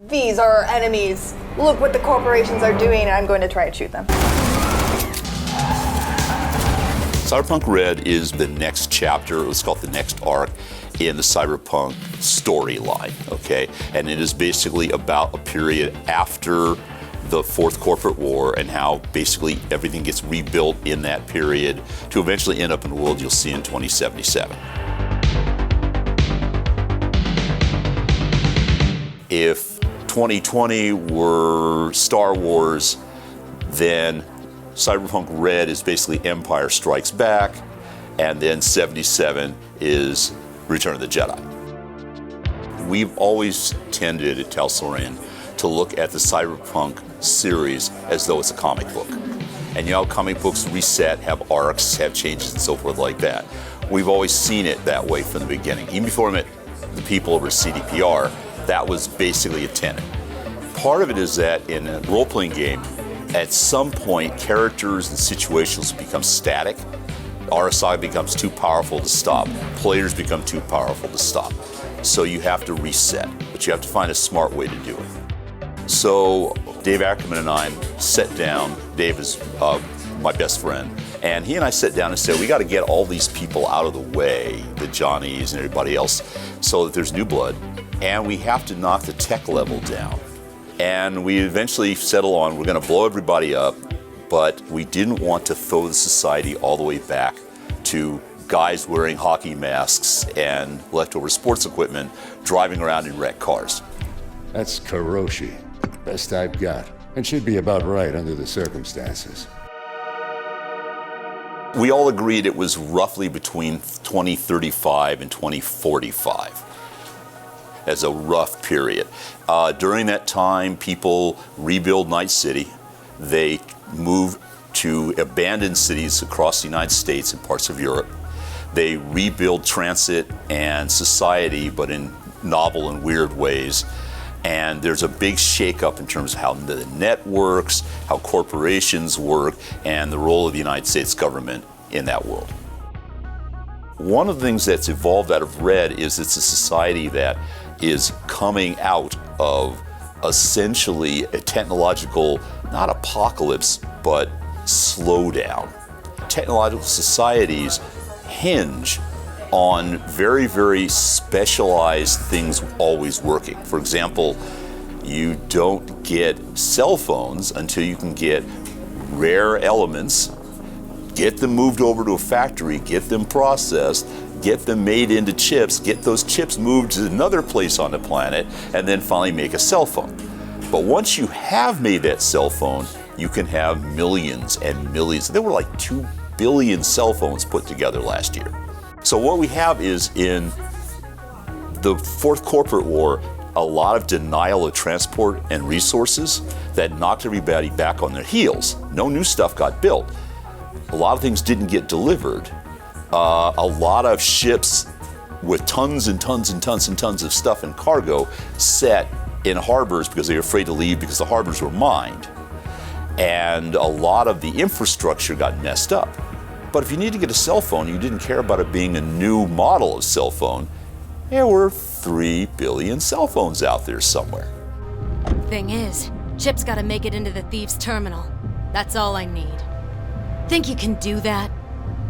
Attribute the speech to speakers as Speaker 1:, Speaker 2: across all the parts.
Speaker 1: These are our enemies. Look what the corporations are doing, and I'm going to try and shoot them.
Speaker 2: Cyberpunk Red is the next chapter, let's call it the next arc in the Cyberpunk storyline, okay? And it is basically about a period after the Fourth Corporate War and how basically everything gets rebuilt in that period to eventually end up in the world you'll see in 2077. If 2020 were Star Wars, then Cyberpunk Red is basically Empire Strikes Back, and then 77 is Return of the Jedi. We've always tended at Talsorian to look at the Cyberpunk series as though it's a comic book. And you know, comic books reset, have arcs, have changes and so forth like that. We've always seen it that way from the beginning. Even before I met the people over at CDPR, that was basically a tenet. Part of it is that in a role-playing game, at some point, characters and situations become static. RSI becomes too powerful to stop. Players become too powerful to stop. So you have to reset, but you have to find a smart way to do it. So Dave Ackerman and I sat down. Dave is my best friend. And he and I sat down and said, we got to get all these people out of the way, the Johnnies and everybody else, so that there's new blood. And we have to knock the tech level down. And we eventually settle on, we're going to blow everybody up, but we didn't want to throw the society all the way back to guys wearing hockey masks and leftover sports equipment driving around in wrecked cars.
Speaker 3: That's Karoshi. Best I've got. And should be about right under the circumstances.
Speaker 2: We all agreed it was roughly between 2035 and 2045. As a rough period. During that time, people rebuild Night City. They move to abandoned cities across the United States and parts of Europe. They rebuild transit and society, but in novel and weird ways. And there's a big shakeup in terms of how the net works, how corporations work, and the role of the United States government in that world. One of the things that's evolved out of Red is it's a society that is coming out of essentially a technological, not apocalypse, but slowdown. Technological societies hinge on very, very specialized things always working. For example, you don't get cell phones until you can get rare elements, get them moved over to a factory, get them processed, get them made into chips, get those chips moved to another place on the planet, and then finally make a cell phone. But once you have made that cell phone, you can have millions and millions. There were like 2 billion cell phones put together last year. So what we have is in the Fourth Corporate War, a lot of denial of transport and resources that knocked everybody back on their heels. No new stuff got built. A lot of things didn't get delivered. A lot of ships with tons and tons and tons and tons of stuff and cargo set in harbors because they were afraid to leave because the harbors were mined. And a lot of the infrastructure got messed up. But if you need to get a cell phone, you didn't care about it being a new model of cell phone. There were 3 billion cell phones out there somewhere.
Speaker 4: Thing is, chip's gotta make it into the thieves' terminal. That's all I need. Think you can do that?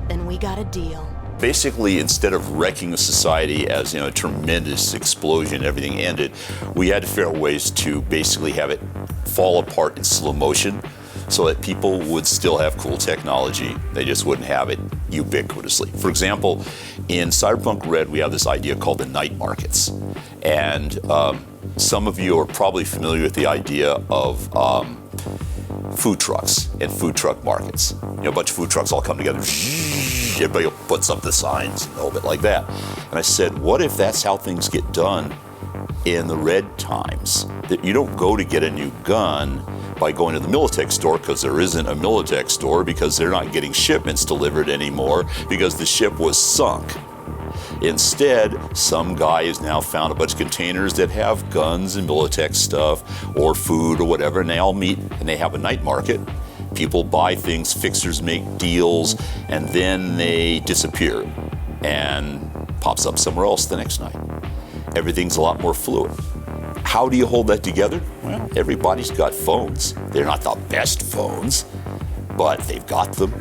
Speaker 4: Then we got a deal.
Speaker 2: Basically, instead of wrecking a society as a tremendous explosion, everything ended, we had to figure out ways to basically have it fall apart in slow motion so that people would still have cool technology. They just wouldn't have it ubiquitously. For example, in Cyberpunk Red, we have this idea called the night markets. And some of you are probably familiar with the idea of food trucks and food truck markets. A bunch of food trucks all come together. Everybody puts up the signs, a little bit like that. And I said, what if that's how things get done in the Red times? That you don't go to get a new gun by going to the Militech store, because there isn't a Militech store, because they're not getting shipments delivered anymore because the ship was sunk. Instead, some guy has now found a bunch of containers that have guns and Militech stuff or food or whatever, and they all meet and they have a night market. People buy things, fixers make deals, and then they disappear and pops up somewhere else the next night. Everything's a lot more fluid. How do you hold that together? Well, everybody's got phones. They're not the best phones, but they've got them.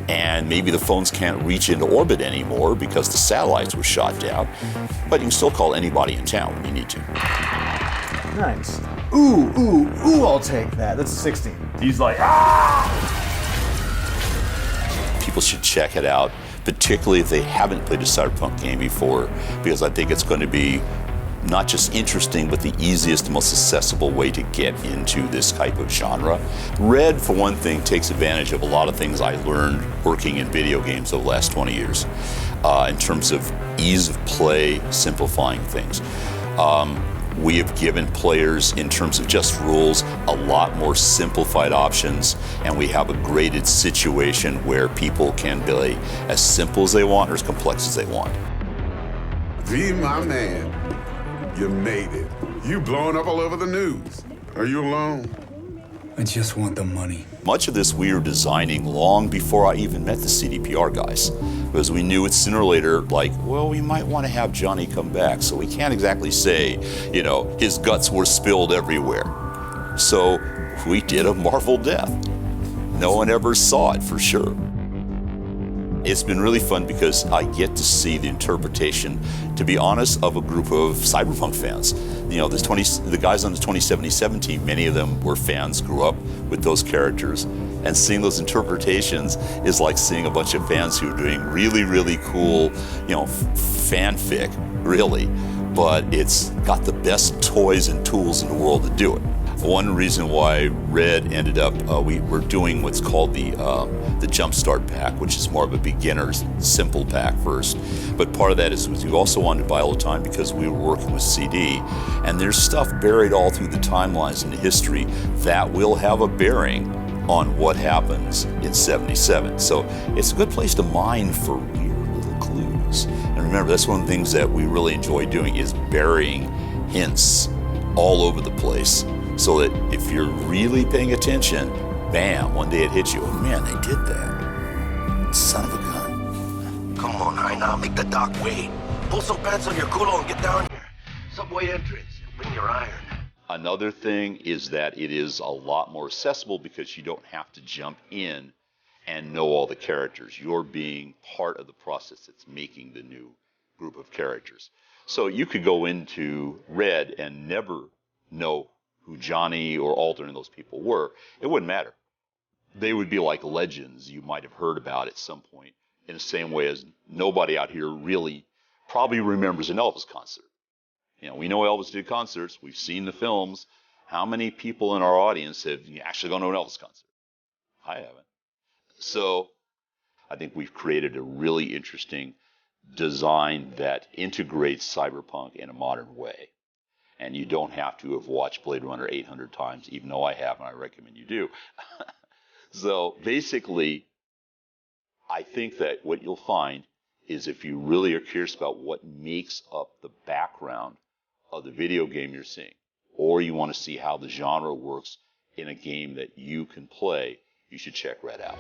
Speaker 2: And maybe the phones can't reach into orbit anymore because the satellites were shot down, but you can still call anybody in town when you need to.
Speaker 5: Nice. Ooh, I'll take that. That's a 16.
Speaker 6: He's like, ah!
Speaker 2: People should check it out, particularly if they haven't played a Cyberpunk game before, because I think it's going to be not just interesting, but the easiest and most accessible way to get into this type of genre. Red, for one thing, takes advantage of a lot of things I learned working in video games over the last 20 years in terms of ease of play, simplifying things. We have given players, in terms of just rules, a lot more simplified options, and we have a graded situation where people can play as simple as they want or as complex as they want.
Speaker 7: V, my man, you made it. You blowing up all over the news. Are you alone?
Speaker 8: I just want the money.
Speaker 2: Much of this we were designing long before I even met the CDPR guys, because we knew it sooner or later, like, well, we might want to have Johnny come back, so we can't exactly say, you know, his guts were spilled everywhere. So we did a Marvel death. No one ever saw it for sure. It's been really fun because I get to see the interpretation, to be honest, of a group of Cyberpunk fans. You know, the guys on the 2077 team, many of them were fans, grew up with those characters, and seeing those interpretations is like seeing a bunch of fans who are doing really, really cool, you know, fanfic, really, but it's got the best toys and tools in the world to do it. One reason why Red ended up, we're doing what's called the Jumpstart pack, which is more of a beginner's simple pack first. But part of that is we also wanted to buy all the time because we were working with CD, and there's stuff buried all through the timelines in the history that will have a bearing on what happens in 77. So it's a good place to mine for weird little clues. And remember, that's one of the things that we really enjoy doing is burying hints all over the place, so that if you're really paying attention, bam, one day it hits you. Oh man, they did that. Son of a gun.
Speaker 9: Come on, Jaina, make the dock wait. Pull some pants on your culo and get down here. Subway entrance. Bring your iron.
Speaker 2: Another thing is that it is a lot more accessible because you don't have to jump in and know all the characters. You're being part of the process that's making the new group of characters. So you could go into Red and never know who Johnny or Alden and those people were. It wouldn't matter. They would be like legends you might have heard about at some point, in the same way as nobody out here really probably remembers an Elvis concert. You know, we know Elvis did concerts. We've seen the films. How many people in our audience have actually gone to an Elvis concert? I haven't. So I think we've created a really interesting design that integrates cyberpunk in a modern way. And you don't have to have watched Blade Runner 800 times, even though I have, and I recommend you do. So basically, I think that what you'll find is if you really are curious about what makes up the background of the video game you're seeing, or you want to see how the genre works in a game that you can play, you should check Red out.